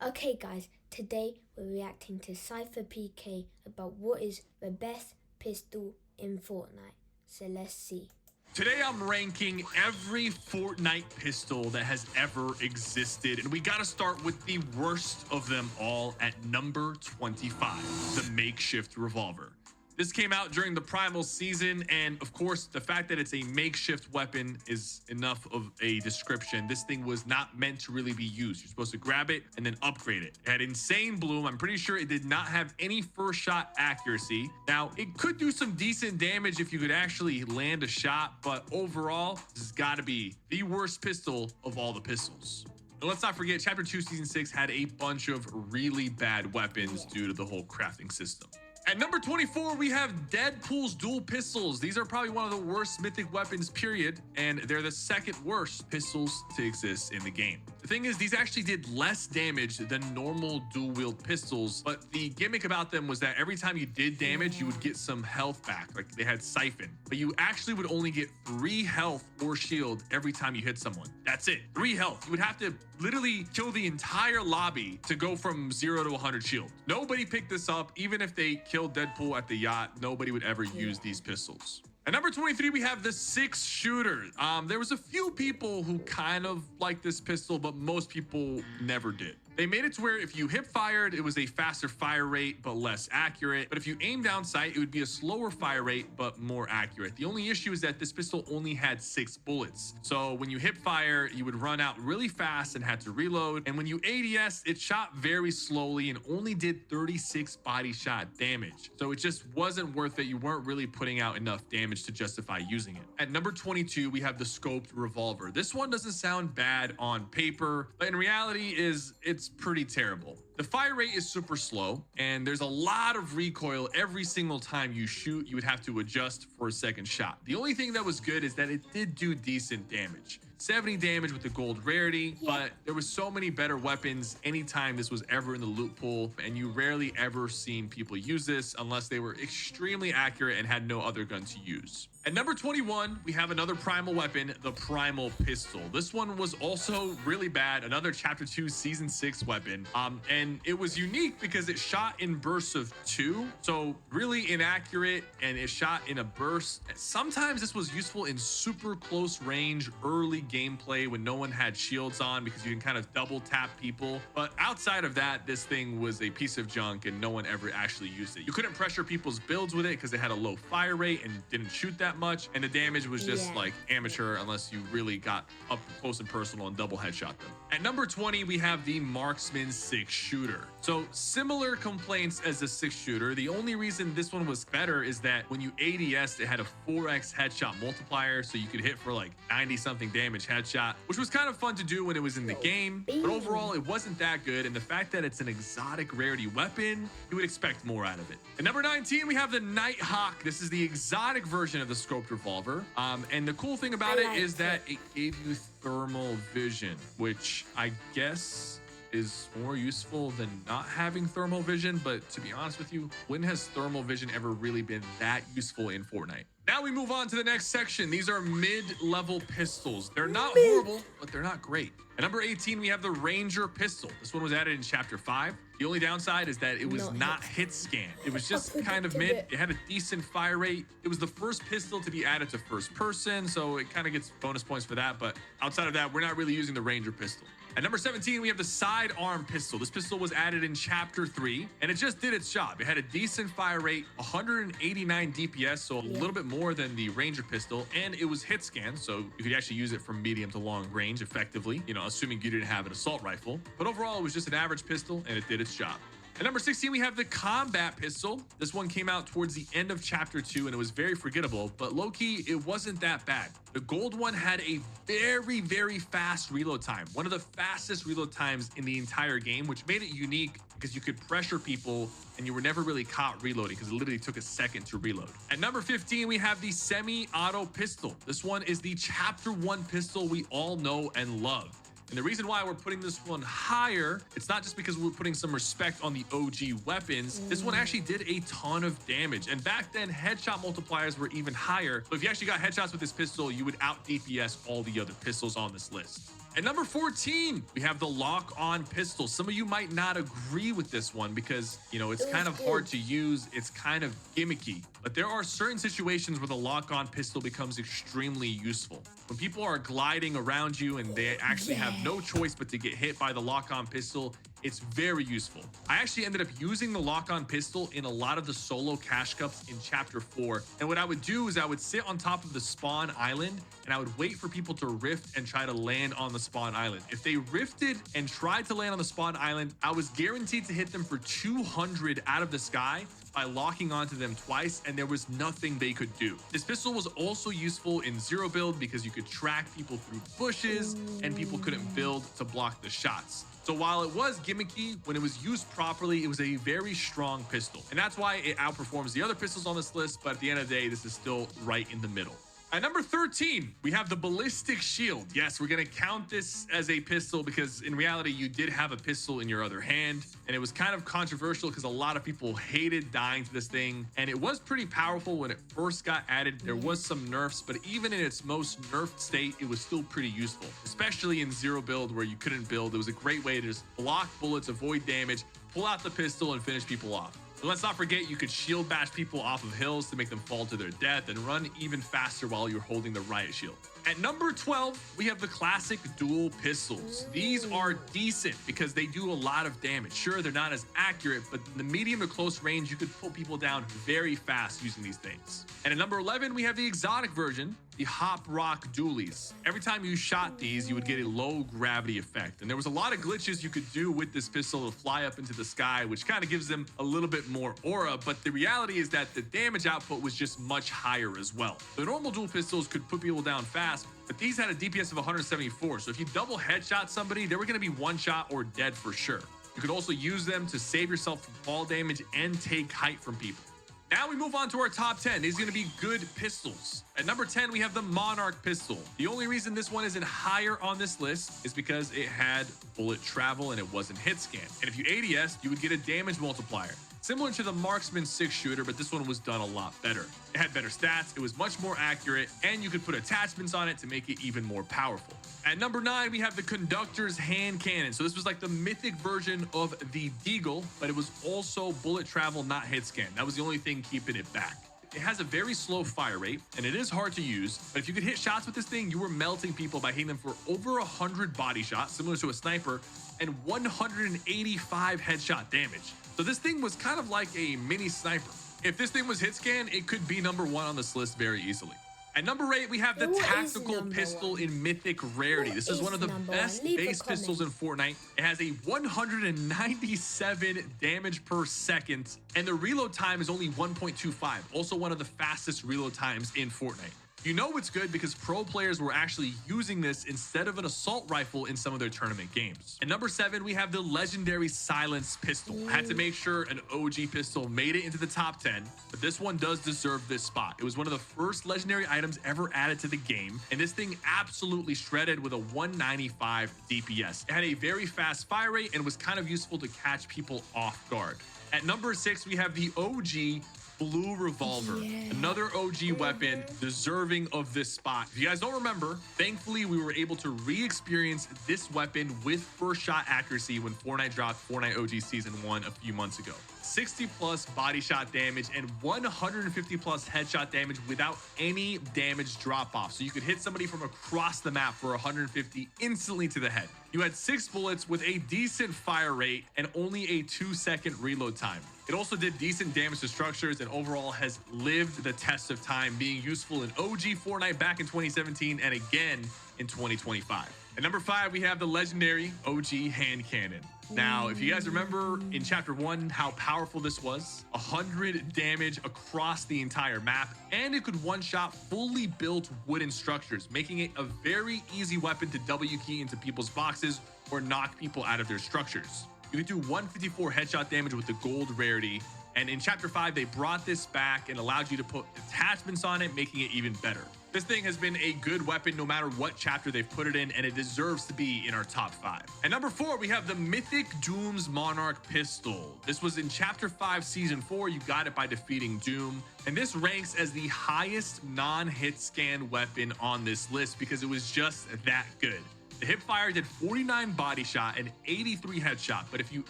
Okay guys, today we're reacting to SypherPK about what is the best pistol in Fortnite. So let's see. Today I'm ranking every Fortnite pistol that has ever existed, and we gotta start with the worst of them all at number 25, the makeshift revolver. This came out during the Primal season, and of course, the fact that it's a makeshift weapon is enough of a description. This thing was not meant to really be used. You're supposed to grab it and then upgrade it. It had insane bloom. I'm pretty sure it did not have any first shot accuracy. Now, it could do some decent damage if you could actually land a shot, but overall, this has got to be the worst pistol of all the pistols. And let's not forget, Chapter 2, Season 6 had a bunch of really bad weapons due to the whole crafting system. At number 24, we have Deadpool's dual pistols. These are probably one of the worst mythic weapons, period, and they're the second worst pistols to exist in the game. The thing is, these actually did less damage than normal dual-wield pistols, but the gimmick about them was that every time you did damage, you would get some health back, like they had Siphon, but you actually would only get 3 health or shield every time you hit someone. That's it, 3 health. You would have to literally kill the entire lobby to go from 0 to 100 shield. Nobody picked this up, even if they killed Deadpool at the yacht, nobody would ever use these pistols. At number 23, we have the 6-shooter. There was a few people who kind of liked this pistol, but most people never did. They made it to where if you hip fired, it was a faster fire rate, but less accurate. But if you aim down sight, it would be a slower fire rate, but more accurate. The only issue is that this pistol only had 6 bullets. So when you hip fire, you would run out really fast and had to reload. And when you ADS, it shot very slowly and only did 36 body shot damage. So it just wasn't worth it. You weren't really putting out enough damage to justify using it. At number 22, we have the scoped revolver. This one doesn't sound bad on paper, but in reality it's pretty terrible. The fire rate is super slow, and there's a lot of recoil every single time you shoot. You would have to adjust for a second shot. The only thing that was good is that it did do decent damage. 70 damage with the gold rarity, but there was so many better weapons anytime this was ever in the loot pool, and you rarely ever seen people use this unless they were extremely accurate and had no other gun to use. At number 21, we have another primal weapon, the primal pistol. This one was also really bad, another Chapter 2 Season 6 weapon, and it was unique because it shot in bursts of 2, so really inaccurate, and it shot in a burst. Sometimes this was useful in super close range early gameplay when no one had shields on because you can kind of double tap people, but outside of that, this thing was a piece of junk and no one ever actually used it. You couldn't pressure people's builds with it because it had a low fire rate and didn't shoot that much, and the damage was just like amateur unless you really got up close and personal and double headshot them. At number 20, we have the Marksman 6-shooter. So similar complaints as the 6-shooter. The only reason this one was better is that when you ADS, it had a 4x headshot multiplier, so you could hit for like 90 something damage headshot, which was kind of fun to do when it was in the game, but overall it wasn't that good. And the fact that it's an exotic rarity weapon, you would expect more out of it. At number 19, we have the Nighthawk. This is the exotic version of the scoped revolver, and the cool thing about it is that it gave you thermal vision, which I guess is more useful than not having thermal vision, but to be honest with you, when has thermal vision ever really been that useful in Fortnite? Now we move on to the next section. These are mid-level pistols. They're not horrible, but they're not great. At number 18, we have the Ranger pistol. This one was added in Chapter 5. The only downside is that it was not hit scan. It was just kind of mid. It had a decent fire rate. It was the first pistol to be added to first person, so it kind of gets bonus points for that. But outside of that, we're not really using the Ranger pistol. At number 17, we have the sidearm pistol. This pistol was added in Chapter 3, and it just did its job. It had a decent fire rate, 189 DPS, so a little bit more than the Ranger pistol, and it was hit scan, so you could actually use it from medium to long range effectively, you know, assuming you didn't have an assault rifle. But overall, it was just an average pistol, and it did its job. At number 16, we have the combat pistol. This one came out towards the end of Chapter 2, and it was very forgettable, but low-key, it wasn't that bad. The gold one had a very, very fast reload time, one of the fastest reload times in the entire game, which made it unique because you could pressure people and you were never really caught reloading because it literally took a second to reload. At number 15, we have the semi-auto pistol. This one is the Chapter 1 pistol we all know and love. And the reason why we're putting this one higher, it's not just because we're putting some respect on the OG weapons. This one actually did a ton of damage. And back then, headshot multipliers were even higher. So if you actually got headshots with this pistol, you would out DPS all the other pistols on this list. At number 14, we have the lock-on pistol. Some of you might not agree with this one because, it's kind of hard to use. It's kind of gimmicky. But there are certain situations where the lock-on pistol becomes extremely useful. When people are gliding around you and they actually have no choice but to get hit by the lock-on pistol, it's very useful. I actually ended up using the lock-on pistol in a lot of the solo cash cups in chapter 4. And what I would do is I would sit on top of the spawn island and I would wait for people to rift and try to land on the spawn island. If they rifted and tried to land on the spawn island, I was guaranteed to hit them for 200 out of the sky by locking onto them twice, and there was nothing they could do. This pistol was also useful in zero build because you could track people through bushes and people couldn't build to block the shots. So while it was gimmicky, when it was used properly, it was a very strong pistol. And that's why it outperforms the other pistols on this list, but at the end of the day, this is still right in the middle. At number 13, we have the ballistic shield. Yes, we're going to count this as a pistol because in reality, you did have a pistol in your other hand. And it was kind of controversial because a lot of people hated dying to this thing. And it was pretty powerful when it first got added. There was some nerfs, but even in its most nerfed state, it was still pretty useful, especially in zero build where you couldn't build. It was a great way to just block bullets, avoid damage, pull out the pistol, and finish people off. So let's not forget you could shield bash people off of hills to make them fall to their death and run even faster while you're holding the riot shield. At number 12, we have the classic dual pistols. These are decent because they do a lot of damage. Sure, they're not as accurate, but in the medium to close range, you could put people down very fast using these things. And at number 11, we have the exotic version, the Hop Rock Dualies. Every time you shot these, you would get a low gravity effect. And there was a lot of glitches you could do with this pistol to fly up into the sky, which kind of gives them a little bit more aura. But the reality is that the damage output was just much higher as well. The normal dual pistols could put people down fast, but these had a DPS of 174. So if you double headshot somebody, they were going to be one shot or dead for sure. You could also use them to save yourself from fall damage and take height from people. Now we move on to our top 10. These are going to be good pistols. At number 10, we have the Monarch pistol. The only reason this one isn't higher on this list is because it had bullet travel and it wasn't hit scan. And if you ADS, you would get a damage multiplier, similar to the Marksman 6 shooter, but this one was done a lot better. It had better stats, it was much more accurate, and you could put attachments on it to make it even more powerful. At number 9, we have the Conductor's Hand Cannon. So this was like the mythic version of the Deagle, but it was also bullet travel, not hit scan. That was the only thing keeping it back. It has a very slow fire rate, and it is hard to use, but if you could hit shots with this thing, you were melting people by hitting them for over 100 body shots, similar to a sniper, and 185 headshot damage. So this thing was kind of like a mini sniper. If this thing was hit scan, it could be number 1 on this list very easily. At number 8, we have the tactical pistol in mythic rarity. This is one of the best base pistols in Fortnite. It has a 197 damage per second, and the reload time is only 1.25. Also one of the fastest reload times in Fortnite. You know it's good because pro players were actually using this instead of an assault rifle in some of their tournament games. At number 7, we have the legendary silence pistol. I had to make sure an OG pistol made it into the top 10, but this one does deserve this spot. It was one of the first legendary items ever added to the game, and this thing absolutely shredded with a 195 DPS. It had a very fast fire rate and was kind of useful to catch people off guard. At number 6, we have the OG Blue Revolver, another OG weapon deserving of this spot. If you guys don't remember, thankfully we were able to re-experience this weapon with first shot accuracy when Fortnite dropped Fortnite OG Season 1 a few months ago. 60 plus body shot damage and 150 plus headshot damage without any damage drop off. So you could hit somebody from across the map for 150 instantly to the head. You had 6 bullets with a decent fire rate and only a 2-second reload time. It also did decent damage to structures and overall has lived the test of time, being useful in OG Fortnite back in 2017 and again in 2025. At number 5, we have the legendary OG hand cannon. Now, if you guys remember in chapter 1 how powerful this was, 100 damage across the entire map, and it could one-shot fully built wooden structures, making it a very easy weapon to W key into people's boxes or knock people out of their structures. You could do 154 headshot damage with the gold rarity, and in chapter 5 they brought this back and allowed you to put attachments on it, making it even better. This thing has been a good weapon no matter what chapter they've put it in, and it deserves to be in our top 5. At number 4, we have the Mythic Doom's Monarch Pistol. This was in chapter 5, season 4. You got it by defeating Doom, and this ranks as the highest non-hit scan weapon on this list because it was just that good. The hipfire did 49 body shot and 83 headshot, but if you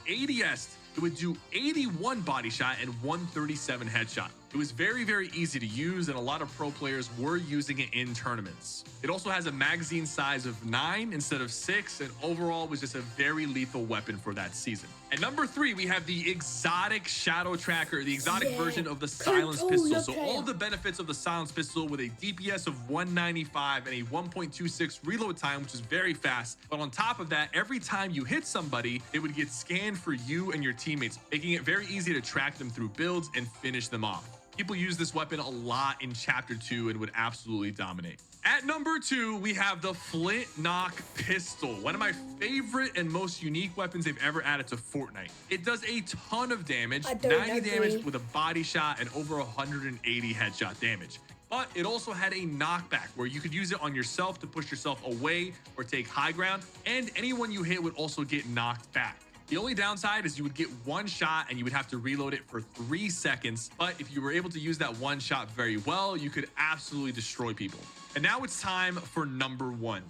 ADS'd, it would do 81 body shot and 137 headshot. It was very, very easy to use, and a lot of pro players were using it in tournaments. It also has a magazine size of 9 instead of 6, and overall was just a very lethal weapon for that season. At number 3, we have the exotic shadow tracker, the exotic version of the silence pistol. So all the benefits of the silence pistol with a DPS of 195 and a 1.26 reload time, which is very fast. But on top of that, every time you hit somebody, it would get scanned for you and your teammates, making it very easy to track them through builds and finish them off. People use this weapon a lot in Chapter 2 and would absolutely dominate. At number 2, we have the Flint Knock Pistol, one of my favorite and most unique weapons they've ever added to Fortnite. It does a ton of damage, 90 damage with a body shot and over 180 headshot damage. But it also had a knockback where you could use it on yourself to push yourself away or take high ground, and anyone you hit would also get knocked back. The only downside is you would get one shot and you would have to reload it for 3 seconds. But if you were able to use that one shot very well, you could absolutely destroy people. And now it's time for number 1,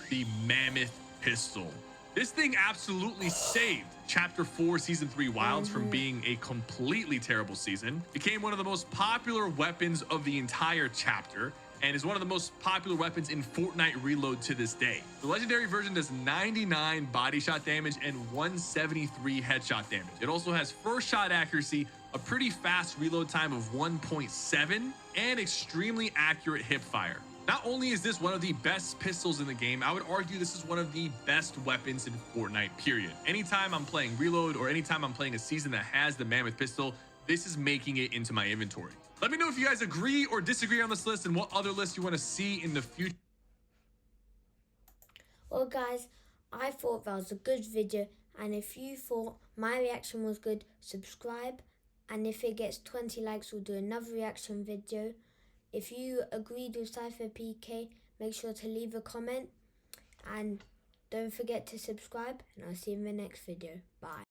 the Mammoth Pistol. This thing absolutely saved Chapter 4 Season 3 Wilds from being a completely terrible season. Became one of the most popular weapons of the entire chapter, and is one of the most popular weapons in Fortnite Reload to this day. The legendary version does 99 body shot damage and 173 headshot damage. It also has first shot accuracy, a pretty fast reload time of 1.7, and extremely accurate hip fire. Not only is this one of the best pistols in the game, I would argue this is one of the best weapons in Fortnite, period. Anytime I'm playing Reload or anytime I'm playing a season that has the Mammoth Pistol, this is making it into my inventory. Let me know if you guys agree or disagree on this list and what other lists you want to see in the future. Well guys, I thought that was a good video, and if you thought my reaction was good, subscribe, and if it gets 20 likes we'll do another reaction video. If you agreed with SypherPK, make sure to leave a comment, and don't forget to subscribe, and I'll see you in the next video. Bye.